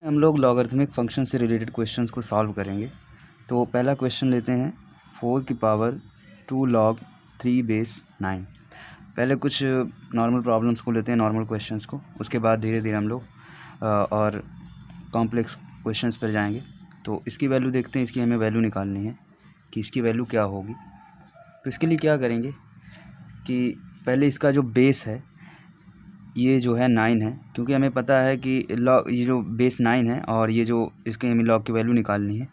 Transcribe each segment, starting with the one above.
हम लोग logarithmic function से रिलेटेड क्वेश्चंस को सॉल्व करेंगे। तो पहला क्वेश्चन लेते हैं 4 की पावर 2 log 3 बेस 9। पहले कुछ नॉर्मल प्रॉब्लम्स को लेते हैं, नॉर्मल क्वेश्चंस को, उसके बाद धीरे धीरे हम लोग और कॉम्प्लेक्स क्वेश्चंस पर जाएंगे। तो इसकी वैल्यू देखते हैं, इसकी हमें वैल्यू निकालनी है कि इसकी वैल्यू क्या होगी। तो इसके लिए क्या करेंगे कि पहले इसका जो बेस है ये जो है 9 है, क्योंकि हमें पता है कि लॉग ये जो बेस 9 है और ये जो इसके हमें लॉग की वैल्यू निकालनी है,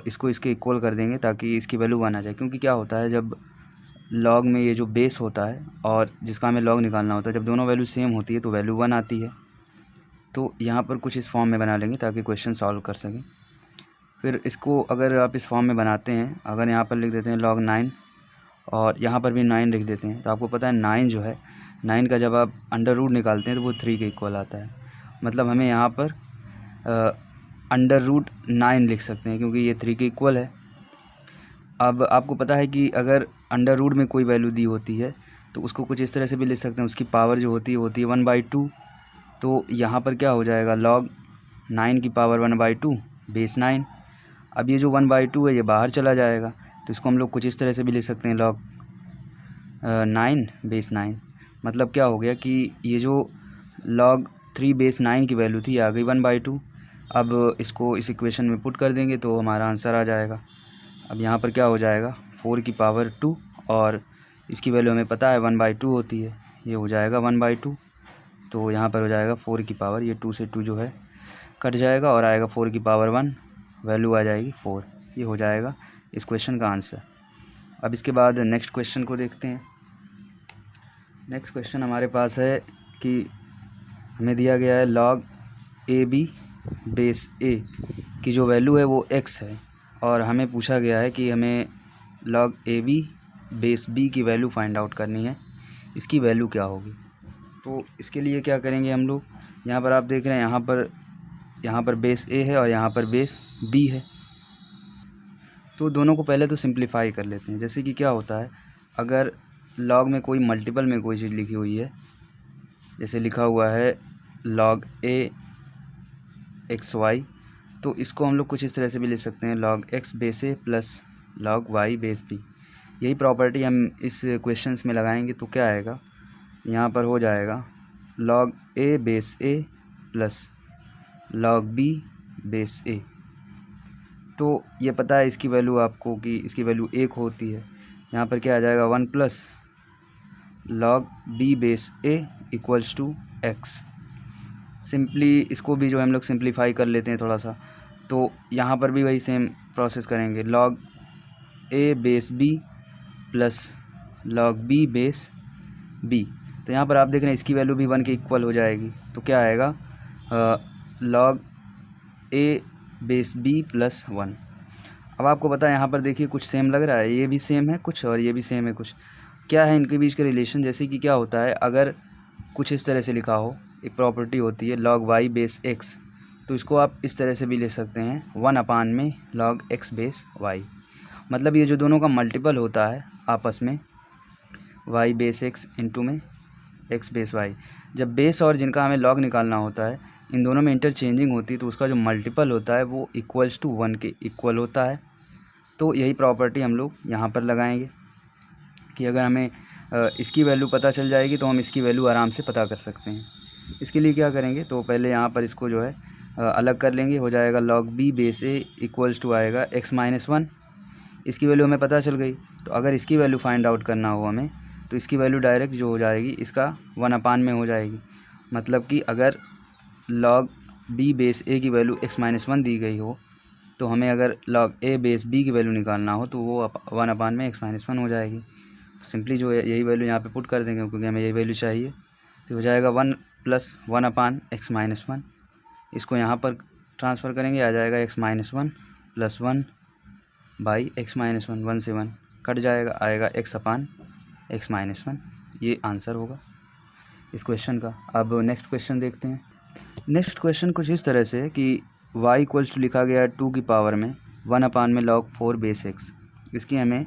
इसको इसके इक्वल कर देंगे ताकि इसकी वैल्यू 1 आ जाए। क्योंकि क्या होता है, जब लॉग में ये जो बेस होता है और जिसका हमें लॉग निकालना होता है, जब दोनों वैल्यू सेम होती है तो वैल्यू 1 आती है। तो यहाँ पर कुछ इस फॉर्म में बना लेंगे ताकि क्वेश्चन सॉल्व कर सकें। फिर इसको अगर आप इस फॉर्म में बनाते हैं, अगर यहाँ पर लिख देते हैं log 9 और यहाँ पर भी 9 लिख देते हैं, तो आपको पता है 9 जो है, 9 का जब आप अंडर रूट निकालते हैं तो वो 3 के इक्वल आता है। मतलब हमें यहाँ पर अंडर रूट 9 लिख सकते हैं क्योंकि ये 3 के इक्वल है। अब आपको पता है कि अगर अंडर रूट में कोई वैल्यू दी होती है तो उसको कुछ इस तरह से भी लिख सकते हैं, उसकी पावर जो होती है 1/2। तो यहाँ पर क्या हो जाएगा, log 9 की पावर 1/2 बेस 9। अब ये जो 1/2 है ये बाहर चला जाएगा, तो इसको हम लोग कुछ इस तरह से भी लिख सकते हैं, log 9 बेस 9। मतलब क्या हो गया कि ये जो log 3 बेस 9 की वैल्यू थी आ गई 1/2। अब इसको इस इक्वेशन में पुट कर देंगे तो हमारा आंसर आ जाएगा। अब यहाँ पर क्या हो जाएगा, 4 की पावर 2 और इसकी वैल्यू हमें पता है 1/2 होती है, ये हो जाएगा 1/2। तो यहाँ पर हो जाएगा 4 की पावर, ये 2 से 2 जो है कट जाएगा और आएगा 4 की पावर 1, वैल्यू आ जाएगी 4। ये हो जाएगा इस क्वेश्चन का आंसर। अब इसके बाद नेक्स्ट क्वेश्चन को देखते हैं। नेक्स्ट क्वेश्चन हमारे पास है कि हमें दिया गया है log AB बेस A की जो वैल्यू है वो x है, और हमें पूछा गया है कि हमें log AB बेस B की वैल्यू फाइंड आउट करनी है, इसकी वैल्यू क्या होगी। तो इसके लिए क्या करेंगे हम लोग, यहाँ पर आप देख रहे हैं यहाँ पर बेस A है और यहाँ पर बेस B है। तो दोनों को पहले तो सिंप्लीफाई कर लेते हैं। जैसे कि क्या होता है, अगर लॉग में कोई मल्टीपल में कोई चीज़ लिखी हुई है, जैसे लिखा हुआ है log A XY, तो इसको हम लोग कुछ इस तरह से भी लिख सकते हैं, log X base A plus log Y base B। यही प्रॉपर्टी हम इस क्वेश्चंस में लगाएंगे तो क्या आएगा, यहाँ पर हो जाएगा log A base A plus log B base A। तो ये पता है इसकी वैल्यू आपको कि इसकी वैल्यू 1 होती है। यहाँ पर क्या आ जाएगा, 1 plus log B base A equals to x। Simply इसको भी जो हम लोग सिंप्लीफाई कर लेते हैं थोड़ा सा, तो यहाँ पर भी वही सेम प्रोसेस करेंगे, log A base B plus log B base B। तो यहाँ पर आप देख रहे हैं इसकी वैल्यू भी 1 के इक्वल हो जाएगी। तो क्या आएगा, log A base B plus 1। अब आपको पता है यहाँ पर देखिए कुछ सेम लग रहा है, ये भी सेम है कुछ और ये भी सेम है कुछ। क्या है इनके बीच का रिलेशन, जैसे कि क्या होता है, अगर कुछ इस तरह से लिखा हो, एक प्रॉपर्टी होती है log y बेस x, तो इसको आप इस तरह से भी ले सकते हैं 1 में log x बेस y। मतलब ये जो दोनों का मल्टीपल होता है आपस में, y बेस x इंटू में x बेस y, जब बेस और जिनका हमें log निकालना होता है इन दोनों में इंटरचेंजिंग होती है तो उसका जो मल्टीपल होता है वो इक्वल्स टू 1 के इक्वल होता है। तो यही प्रॉपर्टी हम लोग यहाँ पर लगाएंगे कि अगर हमें इसकी वैल्यू पता चल जाएगी तो हम इसकी वैल्यू आराम से पता कर सकते हैं। इसके लिए क्या करेंगे, तो पहले यहाँ पर इसको जो है अलग कर लेंगे, हो जाएगा log B base A equals to आएगा x माइनस 1। इसकी वैल्यू हमें पता चल गई, तो अगर इसकी वैल्यू फाइंड आउट करना हो हमें, तो इसकी वैल्यू डायरेक्ट जो हो जाएगी इसका 1 में हो जाएगी। मतलब कि अगर log B बेस A की वैल्यू x माइनस 1 दी गई हो, तो हमें अगर log A बेस B की वैल्यू निकालना हो तो वो 1 में x माइनस 1 हो जाएगी। सिंपली जो है यही वैल्यू यहाँ पे पुट कर देंगे क्योंकि हमें यही वैल्यू चाहिए। तो हो जाएगा 1 प्लस 1/x माइनस 1। इसको यहाँ पर ट्रांसफ़र करेंगे, आ जाएगा x minus 1 plus 1 by x minus 1, 1 से 1 कट जाएगा, आएगा x माइनस 1। ये आंसर होगा इस क्वेश्चन का। अब नेक्स्ट क्वेश्चन देखते हैं। नेक्स्ट क्वेश्चन कुछ इस तरह से कि y इक्वल्स टू लिखा गया है 2 की पावर में 1 में log 4 बेस x। इसकी हमें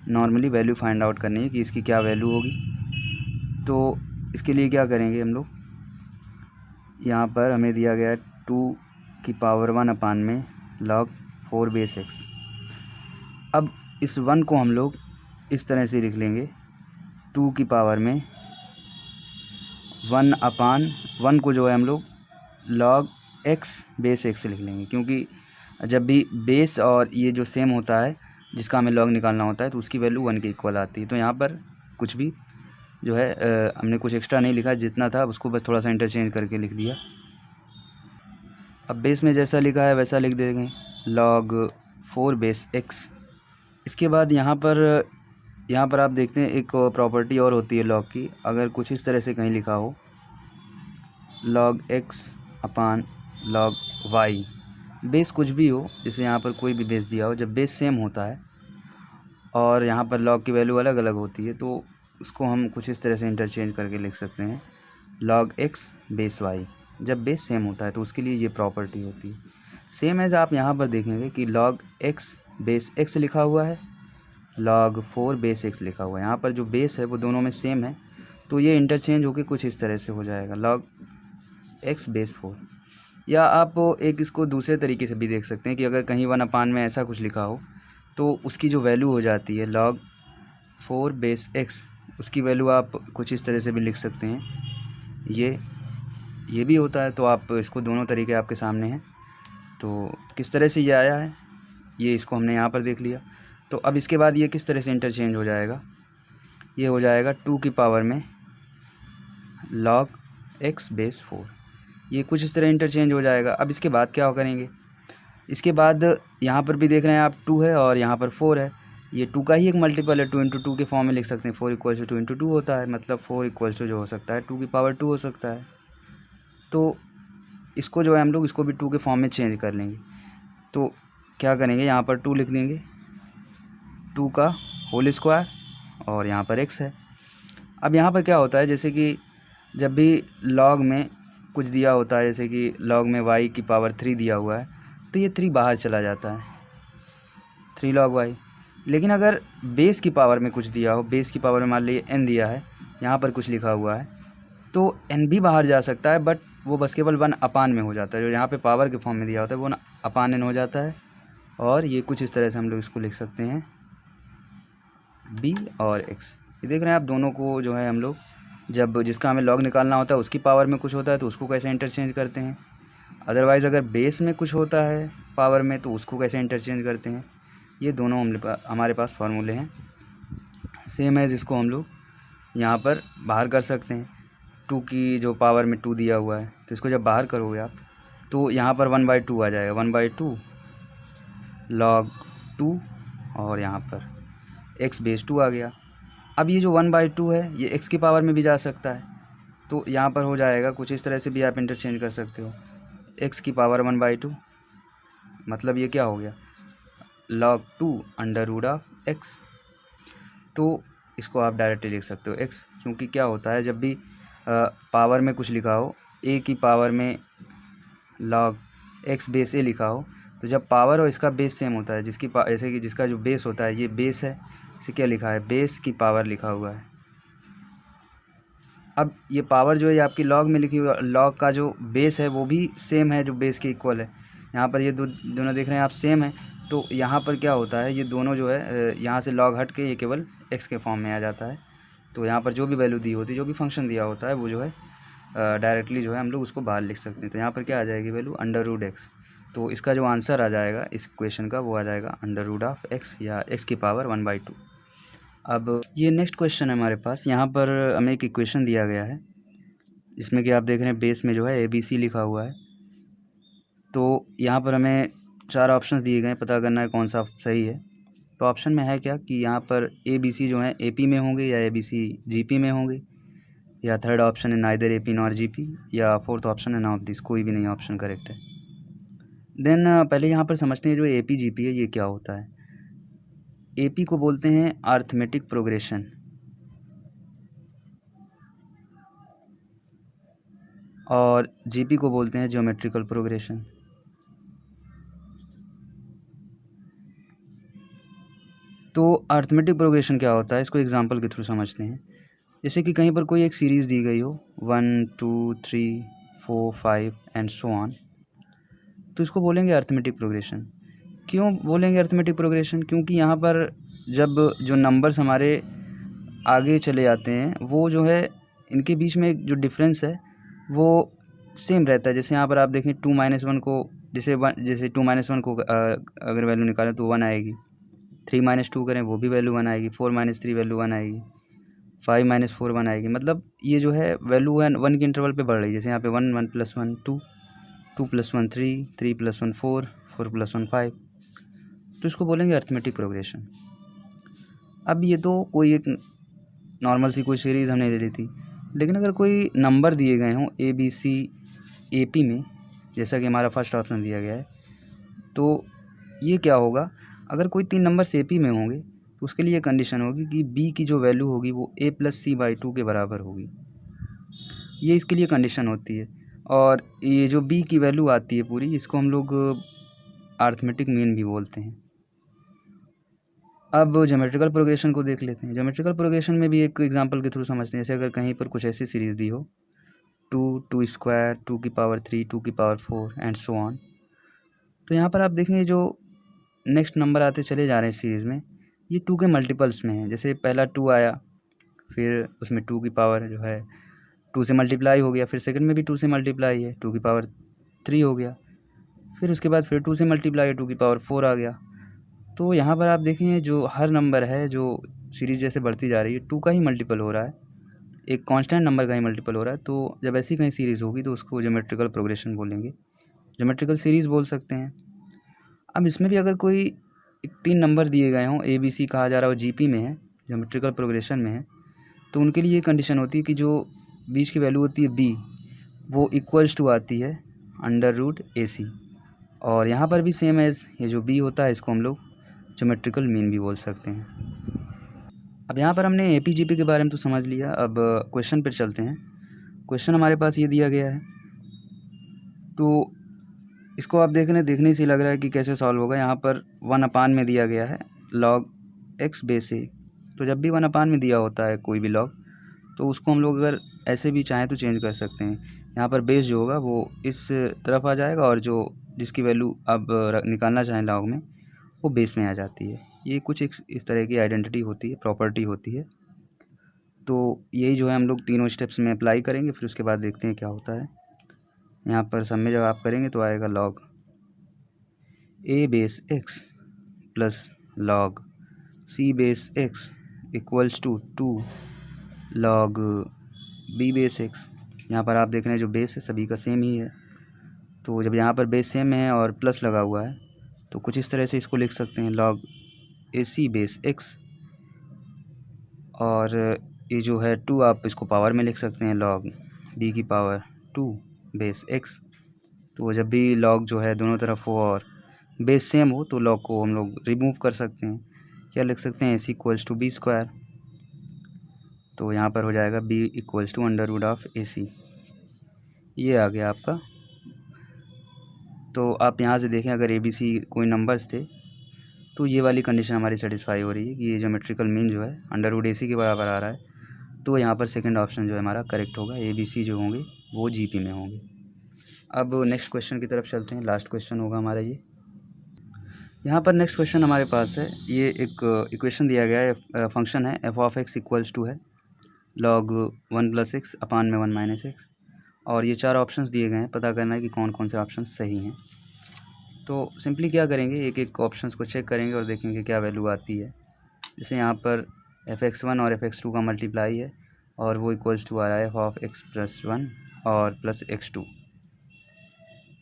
नॉर्मली वैल्यू फाइंड आउट करनी है कि इसकी क्या वैल्यू होगी। तो इसके लिए क्या करेंगे हम लोग, यहाँ पर हमें दिया गया है 2 की पावर 1 अपान में log 4 बेस x। अब इस 1 को हम लोग इस तरह से लिख लेंगे, 2 की पावर में 1 अपान 1 को जो है हम लोग log x बेस x लिख लेंगे, क्योंकि जब भी बेस और ये जो सेम होता है जिसका हमें log निकालना होता है तो उसकी वैल्यू 1 के इक्वल आती है। तो यहाँ पर कुछ भी जो है हमने कुछ एक्स्ट्रा नहीं लिखा, जितना था उसको बस थोड़ा सा इंटरचेंज करके लिख दिया। अब बेस में जैसा लिखा है वैसा लिख देंगे, log 4 बेस x। इसके बाद यहाँ पर आप देखते हैं एक प्रॉपर्टी और होती है log की। अगर कुछ इस तरह से कहीं लिखा हो log x अपान log y, बेस कुछ भी हो, जैसे यहाँ पर कोई भी बेस दिया हो, जब बेस सेम होता है और यहाँ पर log की वैल्यू अलग अलग होती है तो उसको हम कुछ इस तरह से इंटरचेंज करके लिख सकते हैं, log x बेस y। जब बेस सेम होता है तो उसके लिए ये प्रॉपर्टी होती है। सेम एज आप यहाँ पर देखेंगे कि log x बेस x लिखा हुआ है, log 4 बेस x लिखा हुआ है। यहाँ पर जो बेस है वो दोनों में सेम है, तो ये इंटरचेंज होकर कुछ इस तरह से हो जाएगा, log x बेस 4। या आप एक इसको दूसरे तरीके से भी देख सकते हैं कि अगर कहीं 1 अपान में ऐसा कुछ लिखा हो तो उसकी जो वैल्यू हो जाती है log 4 बेस x, उसकी वैल्यू आप कुछ इस तरह से भी लिख सकते हैं। ये भी होता है, तो आप इसको दोनों तरीके आपके सामने हैं। तो किस तरह से ये आया है ये इसको हमने यहाँ पर देख लिया। तो अब इसके बाद ये किस तरह से इंटरचेंज हो जाएगा, ये हो जाएगा 2 की पावर में log x बेस 4। ये कुछ इस तरह इंटरचेंज हो जाएगा। अब इसके बाद क्या करेंगे, इसके बाद यहाँ पर भी देख रहे हैं आप 2 है और यहाँ पर 4 है, ये 2 का ही एक मल्टीपल है, 2 इंटू 2 के फॉर्म में लिख सकते हैं। 4 इक्वल्स टू 2 इंटू 2 होता है, मतलब 4 इक्वल्स टू जो हो सकता है 2 की पावर 2 हो सकता है। तो इसको जो है हम लोग इसको भी 2 के फॉर्म में चेंज कर लेंगे। तो क्या करेंगे, यहाँ पर 2 लिख देंगे, 2 का होल स्क्वायर और यहाँ पर x है। अब यहाँ पर क्या होता है, जैसे कि जब भी log में कुछ दिया होता है, जैसे कि log में y की पावर 3 दिया हुआ है तो ये 3 बाहर चला जाता है, 3 log y। लेकिन अगर बेस की पावर में कुछ दिया हो, बेस की पावर में मान लीजिए n दिया है, यहाँ पर कुछ लिखा हुआ है, तो n भी बाहर जा सकता है, बट वो बस केवल 1 अपान में हो जाता है। जो यहाँ पे पावर के फॉर्म में दिया होता है वो अपान n हो जाता है। और ये कुछ इस तरह से हम लोग इसको लिख सकते हैं b और x। ये देख रहे हैं आप, दोनों को जो है हम लोग जब जिसका हमें log निकालना होता है उसकी पावर में कुछ होता है तो उसको कैसे इंटरचेंज करते हैं, अदरवाइज़ अगर बेस में कुछ होता है पावर में तो उसको कैसे इंटरचेंज करते हैं। ये दोनों हमारे पास फार्मूले हैं। सेम एज इसको हम लोग यहाँ पर बाहर कर सकते हैं, 2 की जो पावर में 2 दिया हुआ है तो इसको जब बाहर करोगे आप तो यहाँ पर 1/2 आ जाएगा, 1/2 log 2 और यहाँ पर x बेस 2 आ गया। अब ये जो 1/2 है ये x की पावर में भी जा सकता है, तो यहाँ पर हो जाएगा कुछ इस तरह से भी आप इंटरचेंज कर सकते हो, x की पावर 1/2, मतलब ये क्या हो गया log 2 under root of x। तो इसको आप डायरेक्टली लिख सकते हो x, क्योंकि क्या होता है जब भी पावर में कुछ लिखा हो, a की पावर में log x बेस a लिखा हो, तो जब पावर और इसका बेस सेम होता है, जैसे कि जिसका जो बेस होता है, ये बेस है, इसे क्या लिखा है, बेस की पावर लिखा हुआ है। अब ये पावर जो है ये आपकी log में लिखी हुई है, log का जो बेस है वो भी सेम है, जो बेस के इक्वल है। यहाँ पर ये दोनों देख रहे हैं आप सेम है, तो यहाँ पर क्या होता है, ये दोनों जो है यहाँ से log हट के ये केवल x के फॉर्म में आ जाता है। तो यहाँ पर जो भी वैल्यू दी होती है, जो भी फंक्शन दिया होता है, वो जो है डायरेक्टली जो है हम लोग उसको बाहर लिख सकते हैं। तो यहाँ पर क्या आ जाएगी वैल्यू अंडर रूट x। तो इसका जो आंसर आ जाएगा इस क्वेश्चन का वो आ जाएगा अंडर रूट ऑफ x या x की पावर 1/2। अब ये नेक्स्ट क्वेश्चन है हमारे पास। यहाँ पर हमें एक इक्वेशन दिया गया है जिसमें कि आप देख रहे हैं बेस में जो है ABC लिखा हुआ है। तो यहाँ पर हमें 4 ऑप्शंस दिए गए हैं, पता करना है कौन सा सही है। तो ऑप्शन में है क्या कि यहाँ पर ABC जो है AP में होंगे या ABC GP में होंगे, या थर्ड ऑप्शन है नाइदर AP नॉर GP, या फोर्थ ऑप्शन है नॉन ऑफ दिस, कोई भी नहीं ऑप्शन करेक्ट है। देन पहले यहाँ पर समझते हैं जो AP GP है ये क्या होता है। AP को बोलते हैं अर्थमेटिक प्रोग्रेशन, और GP को बोलते हैं ज्योमेट्रिकल प्रोग्रेशन। तो अर्थमेटिक प्रोग्रेशन क्या होता है, इसको एग्जांपल के थ्रू समझते हैं। जैसे कि कहीं पर कोई एक सीरीज़ दी गई हो 1 2 3 4 5 एंड सो ऑन, तो इसको बोलेंगे अर्थमेटिक प्रोग्रेशन। क्यों बोलेंगे अर्थमेटिक प्रोग्रेशन? क्योंकि यहाँ पर जब जो नंबर्स हमारे आगे चले जाते हैं वो जो है इनके बीच में जो डिफरेंस है वो सेम रहता है। जैसे यहाँ पर आप देखें 2 - 1 को जैसे 2 - 1 को अगर वैल्यू निकालें तो 1 आएगी, 3 - 2 करें वो भी वैल्यू 1 आएगी, 4 - 3 वैल्यू 1 आएगी, 5 - 4 1 आएगी। मतलब ये जो है वैल्यू 1 के इंटरवल पे बढ़ रही है। जैसे यहाँ पे 1 1 + 1 2, 2 + 1 3, 3 + 1 4, 4 + 1 5। तो इसको बोलेंगे अर्थमेटिक प्रोग्रेशन। अब ये तो कोई एक नॉर्मल सी कोई सीरीज़ हमने ले ली थी, लेकिन अगर कोई नंबर दिए गए हों ABC AP में, जैसा कि हमारा फर्स्ट ऑप्शन दिया गया है, तो ये क्या होगा? अगर कोई 3 नंबर्स AP में होंगे तो उसके लिए कंडीशन होगी कि B की जो वैल्यू होगी वो A + C/2 के बराबर होगी। ये इसके लिए कंडीशन होती है। और ये जो B की वैल्यू आती है पूरी, इसको हम लोग अर्थमेटिक मीन भी बोलते हैं। अब ज्योमेट्रिकल प्रोग्रेशन को देख लेते हैं। ज्योमेट्रिकल प्रोग्रेशन में भी एक एग्जांपल के थ्रू समझते हैं। जैसे अगर कहीं पर कुछ ऐसी सीरीज़ दी हो 2, 2² 2⁴, 2⁴ एंड सो ऑन। तो यहाँ पर आप देखेंगे जो नेक्स्ट नंबर आते चले जा रहे हैं सीरीज़ में, ये 2 के मल्टीपल्स में है। जैसे पहला 2 आया, फिर उसमें 2 की पावर जो है 2 से मल्टीप्लाई हो गया, फिर सेकंड में भी 2 से मल्टीप्लाई है, 2⁴ हो गया, फिर उसके बाद फिर 2 से मल्टीप्लाई है, 2⁴ आ गया। तो यहाँ पर आप देखें जो हर नंबर है जो सीरीज़ जैसे बढ़ती जा रही है 2 का ही मल्टीपल हो रहा है, एक कांस्टेंट नंबर का ही मल्टीपल हो रहा है। तो जब ऐसी कहीं सीरीज़ होगी तो उसको ज्योमेट्रिकल प्रोग्रेशन बोलेंगे, ज्योमेट्रिकल सीरीज़ बोल सकते हैं। अब इसमें भी अगर कोई 3 नंबर दिए गए हों, ABC कहा जा रहा हो, GP में है, ज्योमेट्रिकल प्रोग्रेशन में है, तो उनके लिए ये कंडीशन होती है कि जो बीच की वैल्यू होती है B, वो इक्वल्स टू आती है √AC। और यहाँ पर भी सेम एज़ ये जो B होता है इसको हम लोग ज्योमेट्रिकल मीन भी बोल सकते हैं। अब यहाँ पर हमने APGP के बारे में तो समझ लिया। अब क्वेश्चन पर चलते हैं। क्वेश्चन हमारे पास ये दिया गया है, तो इसको आप देखने से लग रहा है कि कैसे सॉल्व होगा। यहाँ पर 1/, में दिया गया है log x बेस a। तो जब भी 1/, में दिया होता है कोई भी log, तो उसको हम लोग अगर ऐसे भी चाहें तो चेंज कर सकते हैं। यहाँ पर बेस जो होगा वो इस तरफ आ जाएगा और जो जिसकी वैल्यू आप निकालना चाहें log में, वो बेस में आ जाती है। ये कुछ इस तरह की आइडेंटिटी होती है, प्रॉपर्टी होती है। तो यही जो है हम लोग तीनों स्टेप्स में अप्लाई करेंगे, फिर उसके बाद देखते हैं क्या होता है। यहाँ पर सब में जब आप करेंगे तो आएगा log a base x plus log c base x equals to 2 log b base x। यहाँ पर आप देख रहे हैं जो बेस है सभी का सेम ही है, तो जब यहाँ पर बेस सेम है और प्लस लगा हुआ है तो कुछ इस तरह से इसको लिख सकते हैं log ac बेस x। और ये जो है 2 आप इसको पावर में लिख सकते हैं log b की पावर 2 बेस x। तो जब भी log जो है दोनों तरफ हो और बेस सेम हो तो log को हम लोग रिमूव कर सकते हैं। क्या लिख सकते हैं? ac equals to b²। तो यहाँ पर हो जाएगा b इक्वल्स टू √AC। ये आ गया आपका। तो आप यहाँ से देखें अगर ABC कोई नंबर्स थे तो ये वाली कंडीशन हमारी सेटिस्फाई हो रही है कि ये ज्योमेट्रिकल मीन जो है √AC के बराबर आ रहा है। तो यहाँ पर सेकंड ऑप्शन जो है हमारा करेक्ट होगा, ABC जो होंगे वो GP में होंगे। अब नेक्स्ट क्वेश्चन की तरफ चलते हैं। लास्ट क्वेश्चन होगा हमारा ये। यहाँ पर नेक्स्ट क्वेश्चन हमारे पास है, ये एक इक्वेशन दिया गया है, फंक्शन है f(x) इक्वल्स टू है log 1 + x अपान में 1 - x। और ये 4 ऑप्शंस दिए गए हैं, पता करना है कि कौन कौन से ऑप्शंस सही हैं। तो सिंपली क्या करेंगे, एक एक ऑप्शंस को चेक करेंगे और देखेंगे क्या वैल्यू आती है। जैसे यहाँ पर f(x1) और f(x2) का मल्टीप्लाई है और वो इक्वल्स टू आ रहा है f(x + 1) और प्लस x2।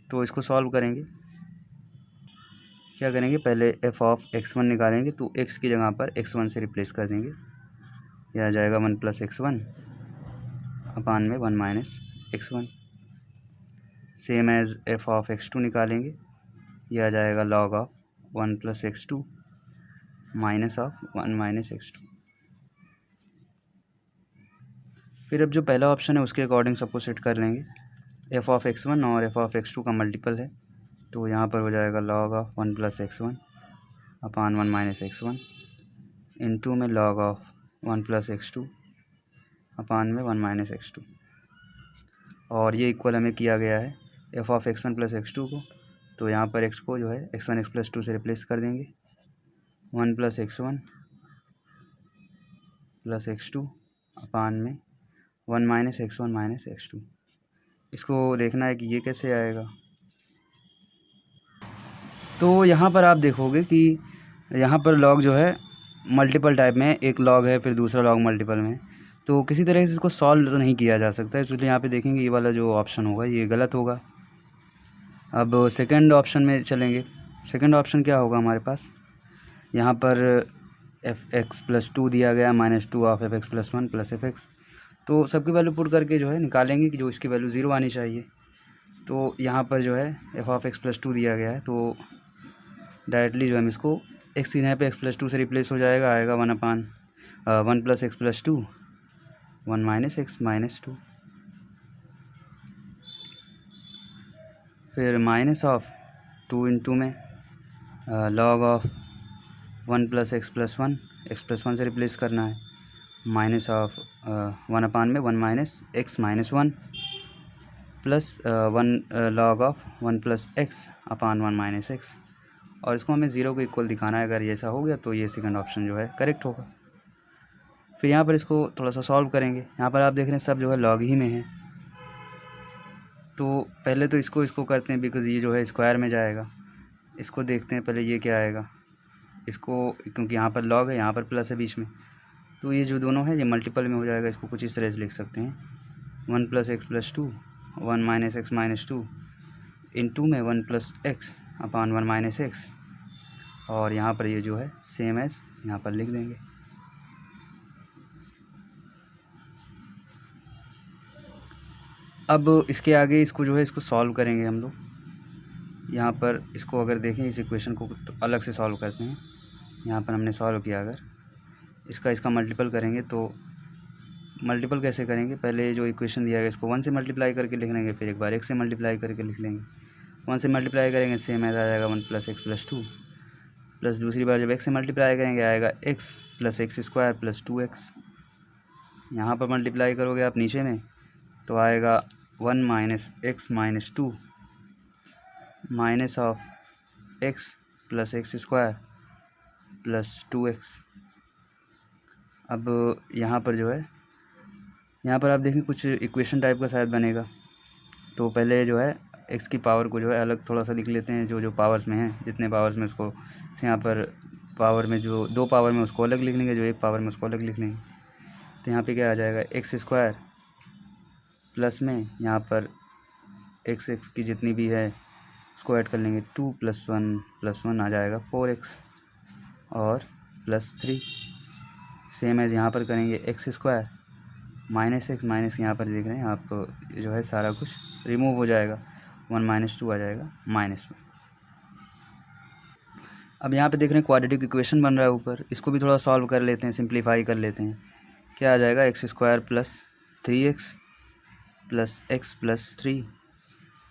तो इसको सॉल्व करेंगे। क्या करेंगे, पहले f(x1) निकालेंगे तो x की जगह पर x1 से रिप्लेस कर देंगे। यह आ जाएगा 1 + x1 अपान में 1 - x1। सेम एज़ f(x2) निकालेंगे, यह आ जाएगा log of 1 + x2 minus of 1 - x2। फिर अब जो पहला ऑप्शन है उसके अकॉर्डिंग सबको सेट कर लेंगे। f(x1) और f(x2) का मल्टीपल है, तो यहाँ पर हो जाएगा log of 1 + x1 upon 1 - x1 into में log ऑफ 1 + x2 अपान में 1 - x2। और ये इक्वल हमें किया गया है f(x1 + x2) को, तो यहाँ पर x को जो है x1 x+2 से रिप्लेस कर देंगे। 1 + x1 + x2 अपान में 1 - x1 - x2। इसको देखना है कि ये कैसे आएगा। तो यहाँ पर आप देखोगे कि यहाँ पर लॉग जो है मल्टीपल टाइप में, एक लॉग है फिर दूसरा लॉग मल्टीपल में, तो किसी तरह से इसको सॉल्व तो नहीं किया जा सकता है। इसलिए यहाँ पे देखेंगे ये वाला जो ऑप्शन होगा ये गलत होगा। अब सेकंड ऑप्शन में चलेंगे। सेकंड ऑप्शन क्या होगा हमारे पास, यहाँ पर fx+2 दिया गया -2 ऑफ fx+1 + fx। तो सबकी वैल्यू पुट करके जो है निकालेंगे कि जो इसकी वैल्यू 0 आनी चाहिए। तो यहाँ पर जो है f(x+2) दिया गया है, तो डायरेक्टली जो है हम इसको x यहाँ पे x+2 से रिप्लेस हो जाएगा, आएगा 1 + x+2 1 - x - 2, फिर -2 × में log ऑफ 1 + x+1, x+1 से रिप्लेस करना है, -1 में 1 - x - 1 plus 1 log of 1 + x upon 1 - x। और इसको हमें 0 को इक्वल दिखाना है। अगर ये ऐसा हो गया तो ये सेकंड ऑप्शन जो है करेक्ट होगा। फिर यहाँ पर इसको थोड़ा सा सॉल्व करेंगे। यहाँ पर आप देख रहे हैं सब जो है लॉग ही में है, तो पहले तो इसको करते हैं, बिकॉज़ ये जो है स्क्वायर में जाएगा। इसको देखते हैं पहले ये क्या आएगा। इसको क्योंकि यहाँ पर लॉग है, यहाँ पर प्लस है बीच में, तो ये जो दोनों है ये मल्टीपल में हो जाएगा। इसको कुछ इस तरह से लिख सकते हैं, 1 + x+2 1 - x - 2 × में 1 + x अपान 1 - x। और यहाँ पर ये जो है सेम एज़ यहाँ पर लिख देंगे। अब इसके आगे इसको जो है इसको सॉल्व करेंगे हम लोग। यहाँ पर इसको अगर देखें इस इक्वेशन को तो अलग से सॉल्व करते हैं। यहाँ पर हमने सॉल्व किया, अगर इसका मल्टीपल करेंगे तो मल्टीपल कैसे करेंगे, पहले जो इक्वेशन दिया गया इसको 1 से मल्टीप्लाई करके लिख लेंगे, फिर एक बार x से मल्टीप्लाई करके लिख लेंगे। 1 से मल्टीप्लाई करेंगे सेम ऐसा आ जाएगा 1 + x+2, प्लस दूसरी बार जब x से मल्टीप्लाई करेंगे आएगा x + x² + 2x। यहाँ पर मल्टीप्लाई करोगे आप नीचे में तो आएगा 1 - x - 2 - of x + x² + 2x। अब यहाँ पर जो है, यहाँ पर आप देखें कुछ इक्वेशन टाइप का शायद बनेगा। तो पहले जो है x की पावर को जो है अलग थोड़ा सा लिख लेते हैं, जो पावर्स में है, जितने पावर्स में उसको यहाँ पर पावर में जो 2 पावर में उसको अलग लिख लेंगे, जो 1 पावर में उसको अलग लिख लेंगे। तो यहाँ पे क्या आ जाएगा x² प्लस में यहाँ पर x की जितनी भी है उसको ऐड कर लेंगे, 2 + 1 + 1 आ जाएगा 4x और +3। सेम एज यहाँ पर करेंगे x² -x यहाँ पर देख रहे हैं आप, जो है सारा कुछ रिमूव हो जाएगा, 1 - 2 आ जाएगा -1। अब यहाँ पे देख रहे हैं क्वाड्रेटिक इक्वेशन बन रहा है ऊपर, इसको भी थोड़ा सॉल्व कर लेते हैं, सिंप्लीफाई कर लेते हैं। क्या आ जाएगा, x² + 3x + x + 3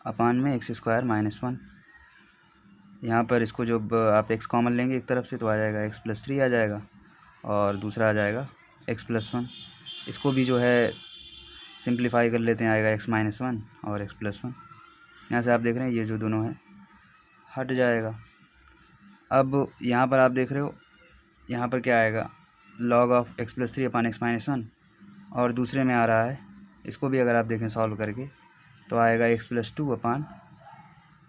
अपान में x² - 1। यहाँ पर इसको जब आप x कॉमन लेंगे एक तरफ से तो आ जाएगा x + 3 आ जाएगा और दूसरा आ जाएगा x + 1। इसको भी जो है सिंप्लीफाई कर लेते हैं, आएगा x - 1 और x + 1। यहाँ से आप देख रहे हैं ये जो दोनों है हट जाएगा। अब यहाँ पर आप देख रहे हो यहाँ पर क्या आएगा, log of x + 3 upon x - 1, और दूसरे में आ रहा है, इसको भी अगर आप देखें सॉल्व करके तो आएगा x + 2 अपान,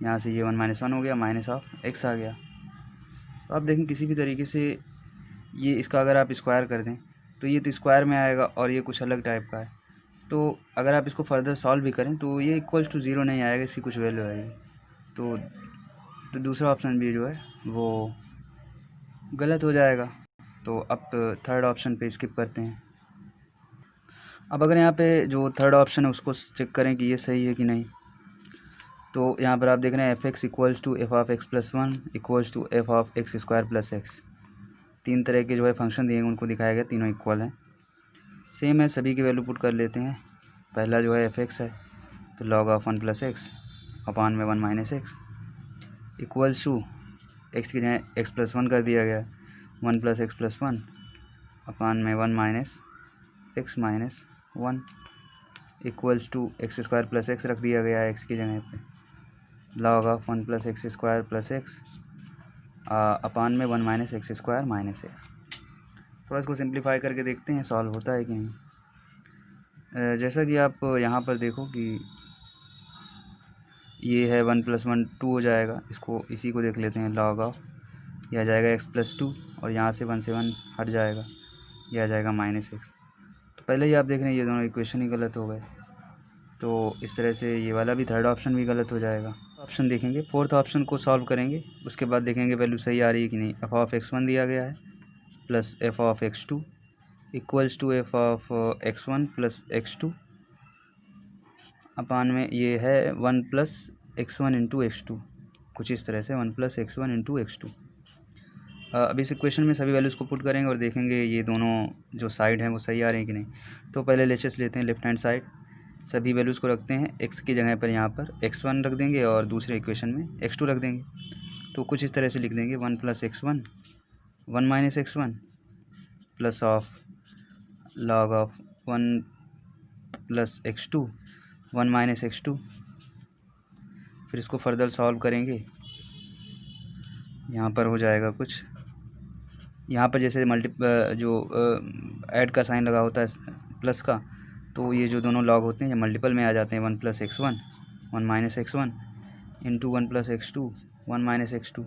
यहाँ से ये 1 - 1 हो गया, माइनस ऑफ x आ गया। तो आप देखें किसी भी तरीके से ये इसका अगर आप स्क्वायर कर दें तो ये तो स्क्वायर में आएगा और ये कुछ अलग टाइप का है। तो अगर आप इसको फर्दर सॉल्व भी करें तो ये = 0 नहीं आएगा, इसकी कुछ वैल्यू आएगी। तो दूसरा ऑप्शन भी जो है वो गलत हो जाएगा। तो अब थर्ड ऑप्शन पे स्किप करते हैं। अब अगर यहाँ पे जो थर्ड ऑप्शन है उसको चेक करें कि ये सही है कि नहीं, तो यहाँ पर आप देख रहे हैं f(x) = f(x+1) = f(x² + x)। 3 तरह के जो है फंक्शन दिए हैं उनको दिखाया गया, तीनों इक्वल हैं, सेम है, सभी की वैल्यू पुट कर लेते हैं। पहला जो है f(x) है तो log ऑफ 1 + x अपान में 1 - x इक्वल्स टू x की जगह x + 1 कर दिया गया, 1 + x + 1 अपान में 1 - x - 1 equals to x² + x रख दिया गया है x की जगह पे। Log of 1 plus x square plus x upon में 1 minus x square minus x. थोड़ा इसको सिंप्लीफाई करके देखते हैं सॉल्व होता है कि नहीं। जैसा कि आप यहाँ पर देखो कि ये है 1 प्लस 1 2 हो जाएगा, इसको इसी को देख लेते हैं। लॉग ऑफ यह आ जाएगा x प्लस 2 और यहाँ से 1 से 1 हट जाएगा, यह आ जाएगा माइनस एक्स। तो पहले ही आप देख रहे हैं ये दोनों इक्वेशन ही गलत हो गए, तो इस तरह से ये वाला भी थर्ड ऑप्शन भी गलत हो जाएगा। ऑप्शन देखेंगे, फोर्थ ऑप्शन को सॉल्व करेंगे, उसके बाद देखेंगे वैल्यू सही आ रही है कि नहीं। एफ ऑफ x1 दिया गया है plus F of x2 equals to F of x1 plus x2 upon में ये है 1 प्लस x1 इंटू x2, कुछ इस तरह से 1 प्लस x1 इंटू x2। अब इस इक्वेशन में सभी वैल्यूज़ को पुट करेंगे और देखेंगे ये दोनों जो साइड हैं वो सही आ रहे हैं कि नहीं। तो पहले LHS लेते हैं, लेफ्ट हैंड साइड सभी वैल्यूज़ को रखते हैं। x की जगह पर यहाँ पर x1 रख देंगे और दूसरे इक्वेशन में x2 रख देंगे। तो कुछ इस तरह से लिख देंगे 1 plus x1 1 minus x1 plus of log of 1 plus x2 1 minus x2। फिर इसको फर्दर सॉल्व करेंगे, यहाँ पर हो जाएगा कुछ, यहाँ पर जैसे जो ऐड का साइन लगा होता है प्लस का, तो ये जो दोनों लॉग होते हैं ये मल्टीपल में आ जाते हैं। 1 plus x1 1 minus x1 into 1 plus x2 1 minus x2।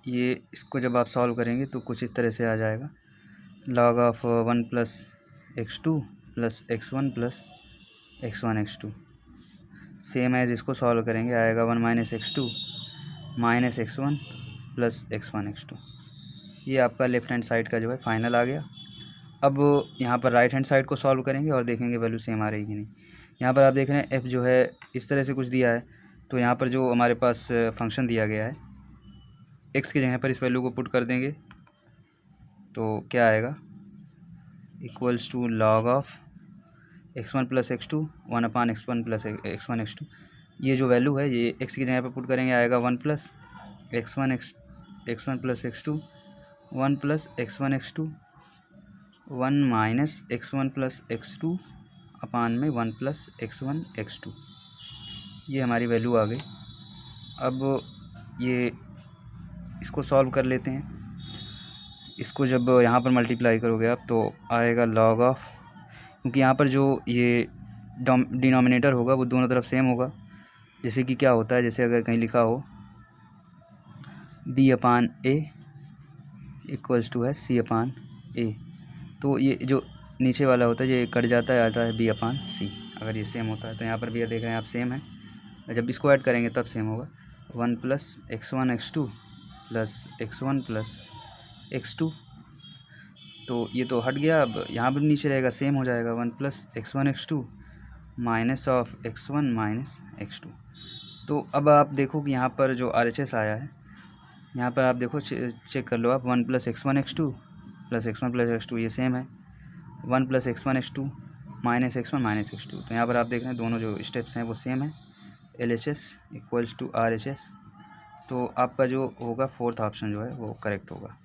ये इसको जब आप सॉल्व करेंगे तो कुछ इस तरह से आ जाएगा। Log of 1 plus x2 plus x1 plus x1 x2 same as इसको सॉल्व करेंगे, आएगा 1 minus x2 minus x1 plus x1 x2। ये आपका लेफ़्ट हैंड साइड का जो है फाइनल आ गया। अब यहाँ पर राइट हैंड साइड को सॉल्व करेंगे और देखेंगे वैल्यू सेम आ रही कि नहीं। यहाँ पर आप देख रहे हैं f जो है इस तरह से कुछ दिया है, तो यहाँ पर जो हमारे पास फंक्शन दिया गया है x की जगह पर इस वैल्यू को पुट कर देंगे तो क्या आएगा, equals to log of x1 plus x2 1 upon x1 plus x1 x2। ये जो वैल्यू है ये x की जगह पर पुट करेंगे, आएगा 1 plus x1 plus x2 1 plus x1 x2 1 minus x1 plus x2 upon में 1 प्लस x1 x2। ये हमारी वैल्यू आ गई। अब ये इसको सॉल्व कर लेते हैं। इसको जब यहाँ पर मल्टीप्लाई करोगे आप तो आएगा लॉग ऑफ, क्योंकि यहाँ पर जो ये डिनोमिनेटर होगा वो दोनों तरफ सेम होगा। जैसे कि क्या होता है, जैसे अगर कहीं लिखा हो b upon a equals to है c अपान a, तो ये जो नीचे वाला होता है ये कट जाता है, आता है b अपान c। अगर ये सेम होता है तो यहाँ पर भी देख रहे हैं आप सेम है, जब इसको ऐड करेंगे तब सेम होगा। 1 plus x1 x2 plus x1 plus x2, तो ये तो हट गया। अब यहाँ पर नीचे रहेगा, सेम हो जाएगा 1 plus x1 x2 minus of x1 minus x2। तो अब आप देखो कि यहाँ पर जो RHS आया है, यहाँ पर आप देखो चेक कर लो आप, 1 plus x1 x2 plus x1 plus x2 ये सेम है, 1 plus x1 x2 minus x1 minus x2। तो यहाँ पर आप देख रहे हैं दोनों जो स्टेप्स हैं वो सेम है। LHS इक्वल्स टू RHS, तो आपका जो होगा फोर्थ ऑप्शन जो है वो करेक्ट होगा।